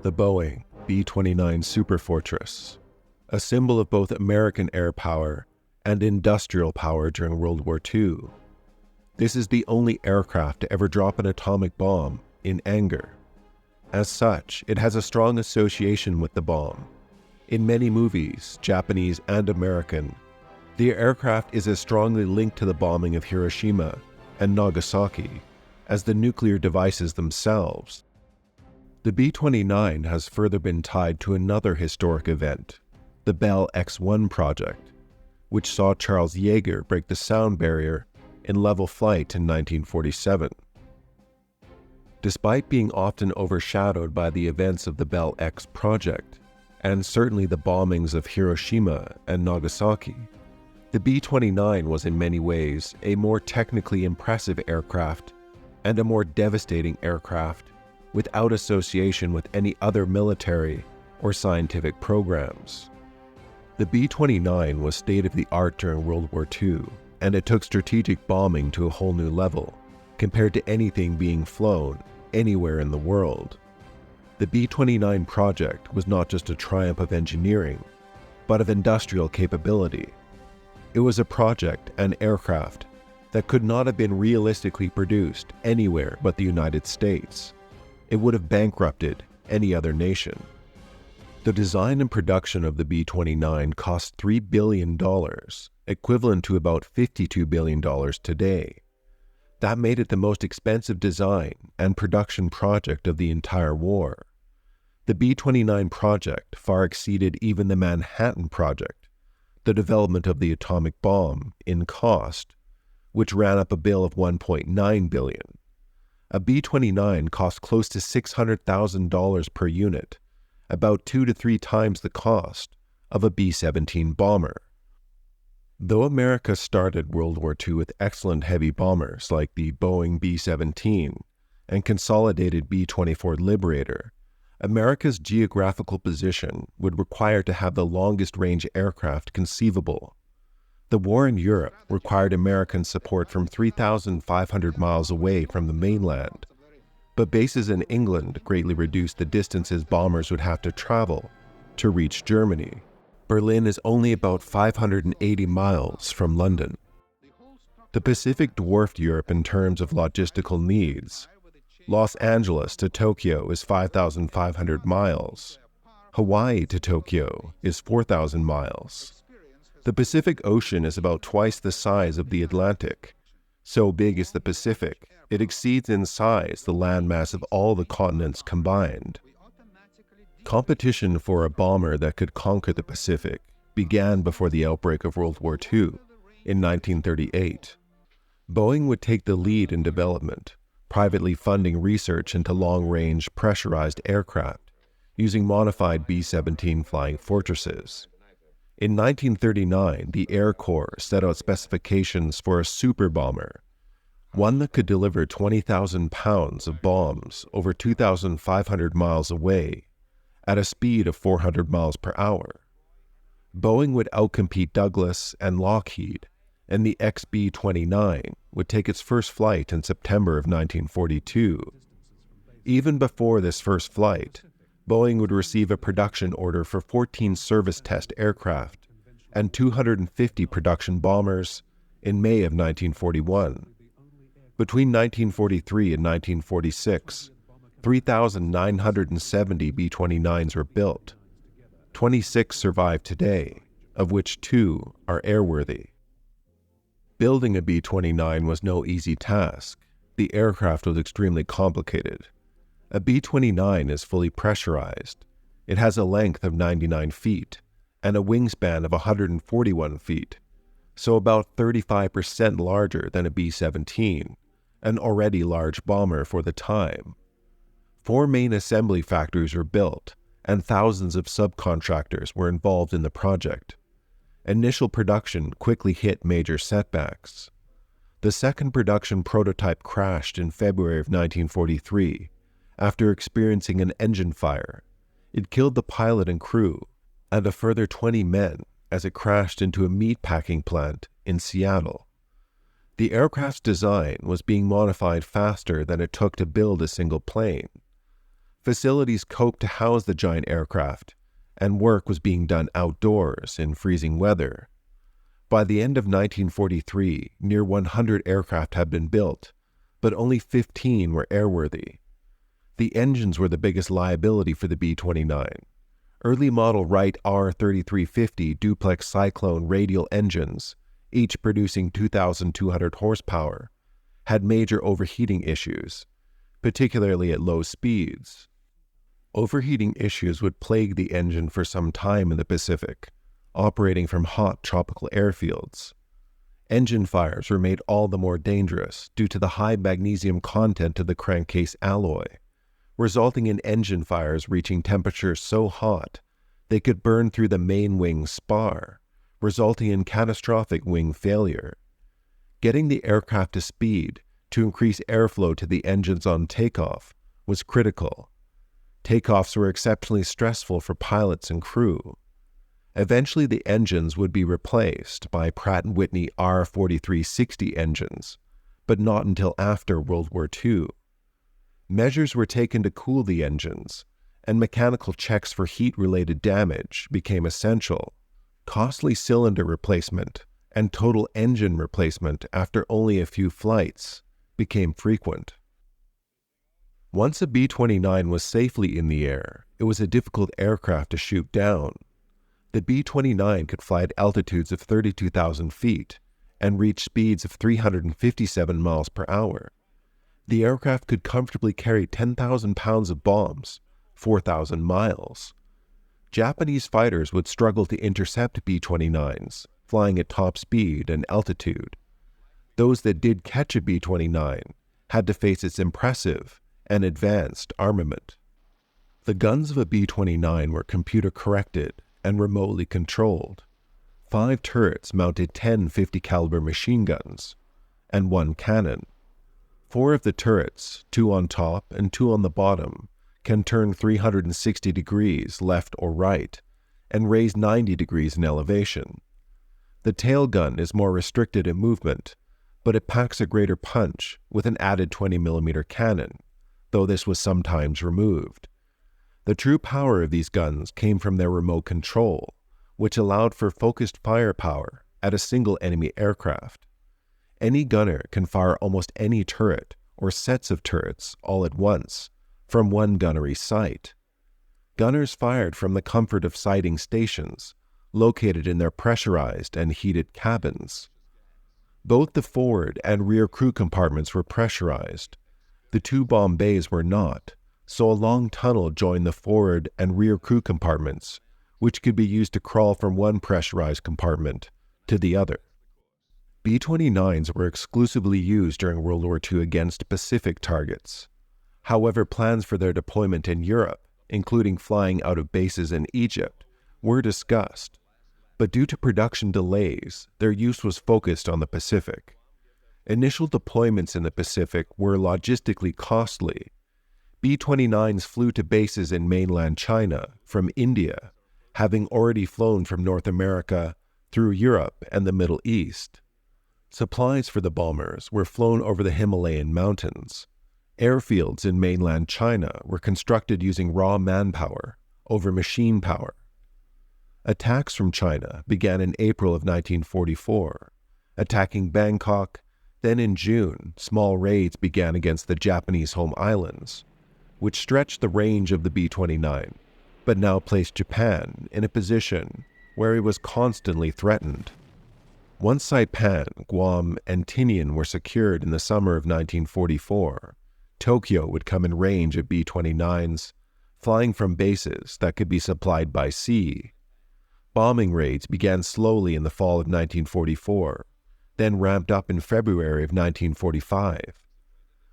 the Boeing B-29 Superfortress, a symbol of both American air power and industrial power during World War II. This is the only aircraft to ever drop an atomic bomb in anger. As such, it has a strong association with the bomb. In many movies, Japanese and American, the aircraft is as strongly linked to the bombing of Hiroshima and Nagasaki as the nuclear devices themselves. The B-29 has further been tied to another historic event, the Bell X-1 project, which saw Charles Yeager break the sound barrier in level flight in 1947. Despite being often overshadowed by the events of the Bell X project, and certainly the bombings of Hiroshima and Nagasaki, the B-29 was in many ways a more technically impressive aircraft and a more devastating aircraft without association with any other military or scientific programs. The B-29 was state-of-the-art during World War II, and it took strategic bombing to a whole new level, compared to anything being flown anywhere in the world. The B-29 project was not just a triumph of engineering, but of industrial capability. It was a project and aircraft that could not have been realistically produced anywhere but the United States. It would have bankrupted any other nation. The design and production of the B-29 cost $3 billion, equivalent to about $52 billion today. That made it the most expensive design and production project of the entire war. The B-29 project far exceeded even the Manhattan Project, the development of the atomic bomb, in cost, which ran up a bill of $1.9 billion. A B-29 cost close to $600,000 per unit, about 2 to 3 times the cost of a B-17 bomber. Though America started World War II with excellent heavy bombers like the Boeing B-17 and consolidated B-24 Liberator, America's geographical position would require to have the longest-range aircraft conceivable. The war in Europe required American support from 3,500 miles away from the mainland, but bases in England greatly reduced the distances bombers would have to travel to reach Germany. Berlin is only about 580 miles from London. The Pacific dwarfed Europe in terms of logistical needs. Los Angeles to Tokyo is 5,500 miles. Hawaii to Tokyo is 4,000 miles. The Pacific Ocean is about twice the size of the Atlantic. So big is the Pacific, it exceeds in size the landmass of all the continents combined. Competition for a bomber that could conquer the Pacific began before the outbreak of World War II in 1938. Boeing would take the lead in development, privately funding research into long-range pressurized aircraft using modified B-17 flying fortresses. In 1939, the Air Corps set out specifications for a super bomber, one that could deliver 20,000 pounds of bombs over 2,500 miles away at a speed of 400 miles per hour. Boeing would outcompete Douglas and Lockheed, and the XB-29 would take its first flight in September of 1942. Even before this first flight, Boeing would receive a production order for 14 service test aircraft and 250 production bombers in May of 1941. Between 1943 and 1946, 3,970 B-29s were built. 26 survive today, of which 2 are airworthy. Building a B-29 was no easy task. The aircraft was extremely complicated. A B-29 is fully pressurized. It has a length of 99 feet and a wingspan of 141 feet, so about 35% larger than a B-17, an already large bomber for the time. 4 main assembly factories were built, and thousands of subcontractors were involved in the project. Initial production quickly hit major setbacks. The second production prototype crashed in February of 1943 after experiencing an engine fire. It killed the pilot and crew, and a further 20 men as it crashed into a meatpacking plant in Seattle. The aircraft's design was being modified faster than it took to build a single plane. facilities coped to house the giant aircraft, and work was being done outdoors in freezing weather. By the end of 1943, near 100 aircraft had been built, but only 15 were airworthy. The engines were the biggest liability for the B-29. Early model Wright R3350 duplex Cyclone radial engines, each producing 2,200 horsepower, had major overheating issues, particularly at low speeds. Overheating issues would plague the engine for some time in the Pacific, operating from hot tropical airfields. Engine fires were made all the more dangerous due to the high magnesium content of the crankcase alloy, resulting in engine fires reaching temperatures so hot they could burn through the main wing spar, resulting in catastrophic wing failure. Getting the aircraft to speed to increase airflow to the engines on takeoff was critical. Takeoffs were exceptionally stressful for pilots and crew. Eventually, the engines would be replaced by Pratt & Whitney R4360 engines, but not until after World War II. Measures were taken to cool the engines, and mechanical checks for heat-related damage became essential. Costly cylinder replacement and total engine replacement after only a few flights became frequent. Once a B-29 was safely in the air, it was a difficult aircraft to shoot down. The B-29 could fly at altitudes of 32,000 feet and reach speeds of 357 miles per hour. The aircraft could comfortably carry 10,000 pounds of bombs, 4,000 miles. Japanese fighters would struggle to intercept B-29s, flying at top speed and altitude. Those that did catch a B-29 had to face its impressive and advanced armament. The guns of a B-29 were computer-corrected and remotely controlled. 5 turrets mounted 10 50 caliber machine guns and 1 cannon. 4 of the turrets, 2 on top and 2 on the bottom, can turn 360 degrees left or right and raise 90 degrees in elevation. The tail gun is more restricted in movement, but it packs a greater punch with an added 20mm cannon, though this was sometimes removed. The true power of these guns came from their remote control, which allowed for focused firepower at a single enemy aircraft. Any gunner can fire almost any turret or sets of turrets all at once from one gunnery site. Gunners fired from the comfort of sighting stations located in their pressurized and heated cabins. Both the forward and rear crew compartments were pressurized. The 2 bomb bays were not, so a long tunnel joined the forward and rear crew compartments, which could be used to crawl from one pressurized compartment to the other. B-29s were exclusively used during World War II against Pacific targets. However, plans for their deployment in Europe, including flying out of bases in Egypt, were discussed, but due to production delays, their use was focused on the Pacific. Initial deployments in the Pacific were logistically costly. B-29s flew to bases in mainland China from India, having already flown from North America through Europe and the Middle East. Supplies for the bombers were flown over the Himalayan mountains. Airfields in mainland China were constructed using raw manpower over machine power. Attacks from China began in April of 1944, attacking Bangkok. Then in June, small raids began against the Japanese home islands, which stretched the range of the B-29, but now placed Japan in a position where it was constantly threatened. Once Saipan, Guam, and Tinian were secured in the summer of 1944, Tokyo would come in range of B-29s, flying from bases that could be supplied by sea. Bombing raids began slowly in the fall of 1944, then ramped up in February of 1945.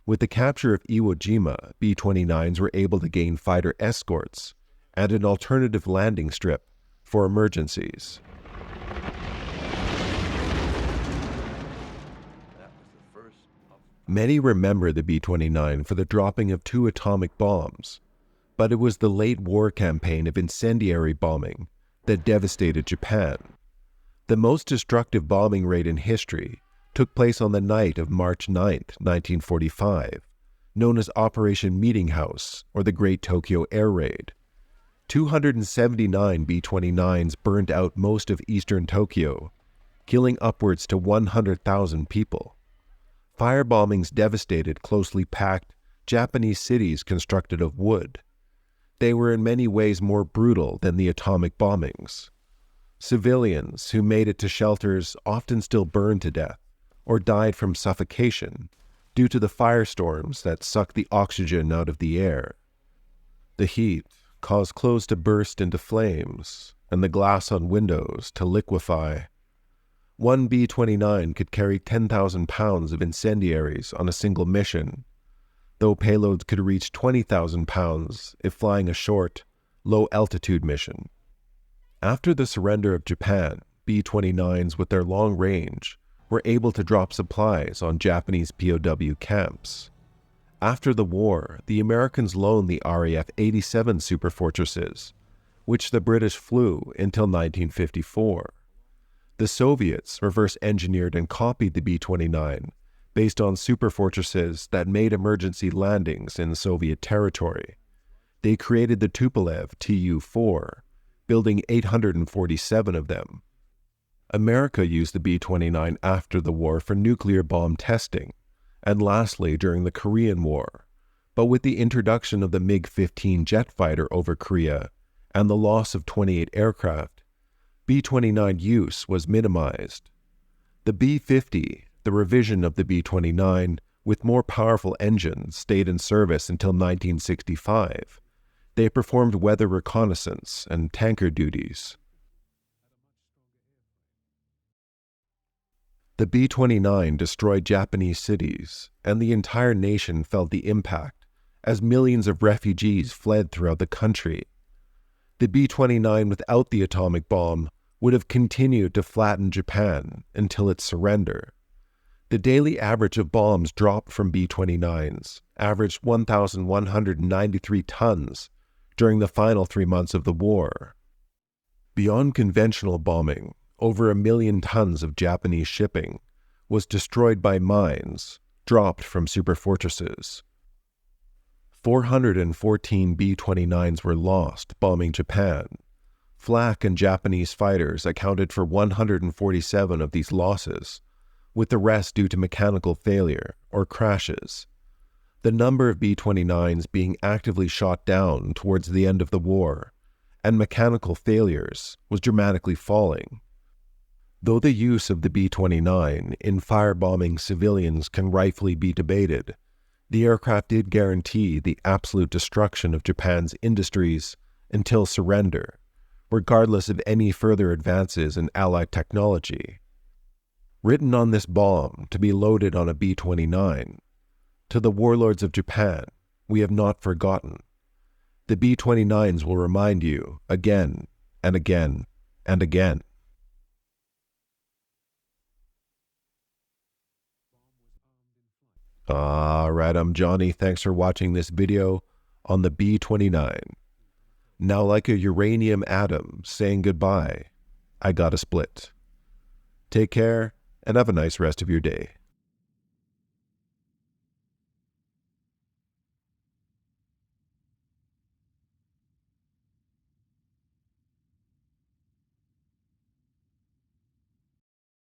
With the capture of Iwo Jima, B-29s were able to gain fighter escorts and an alternative landing strip for emergencies. Many remember the B-29 for the dropping of 2 atomic bombs, but it was the late war campaign of incendiary bombing that devastated Japan. The most destructive bombing raid in history took place on the night of March 9, 1945, known as Operation Meeting House or the Great Tokyo Air Raid. 279 B-29s burned out most of eastern Tokyo, killing upwards to 100,000 people. Firebombings devastated closely packed Japanese cities constructed of wood. They were in many ways more brutal than the atomic bombings. Civilians who made it to shelters often still burned to death or died from suffocation due to the firestorms that sucked the oxygen out of the air. The heat caused clothes to burst into flames and the glass on windows to liquefy. One B-29 could carry 10,000 pounds of incendiaries on a single mission, though payloads could reach 20,000 pounds if flying a short, low-altitude mission. After the surrender of Japan, B-29s with their long range were able to drop supplies on Japanese POW camps. After the war, the Americans loaned the RAF 87 Superfortresses, which the British flew until 1954. The Soviets reverse-engineered and copied the B-29 based on Superfortresses that made emergency landings in Soviet territory. They created the Tupolev Tu-4, building 847 of them. America used the B-29 after the war for nuclear bomb testing, and lastly during the Korean War. But with the introduction of the MiG-15 jet fighter over Korea and the loss of 28 aircraft, B-29 use was minimized. The B-50, the revision of the B-29 with more powerful engines, stayed in service until 1965. They performed weather reconnaissance and tanker duties. The B-29 destroyed Japanese cities, and the entire nation felt the impact as millions of refugees fled throughout the country. The B-29 without the atomic bomb would have continued to flatten Japan until its surrender. The daily average of bombs dropped from B-29s averaged 1,193 tons during the final 3 months of the war. Beyond conventional bombing, over 1 million tons of Japanese shipping was destroyed by mines dropped from superfortresses. 414 B-29s were lost bombing Japan. Flak and Japanese fighters accounted for 147 of these losses, with the rest due to mechanical failure or crashes. The number of B-29s being actively shot down towards the end of the war and mechanical failures was dramatically falling. Though the use of the B-29 in firebombing civilians can rightfully be debated, the aircraft did guarantee the absolute destruction of Japan's industries until surrender, regardless of any further advances in Allied technology. Written on this bomb to be loaded on a B-29, to the warlords of Japan, we have not forgotten. The B-29s will remind you again and again and again. Alright, I'm Johnny. Thanks for watching this video on the B-29. Now, like a uranium atom saying goodbye, I gotta split. Take care and have a nice rest of your day.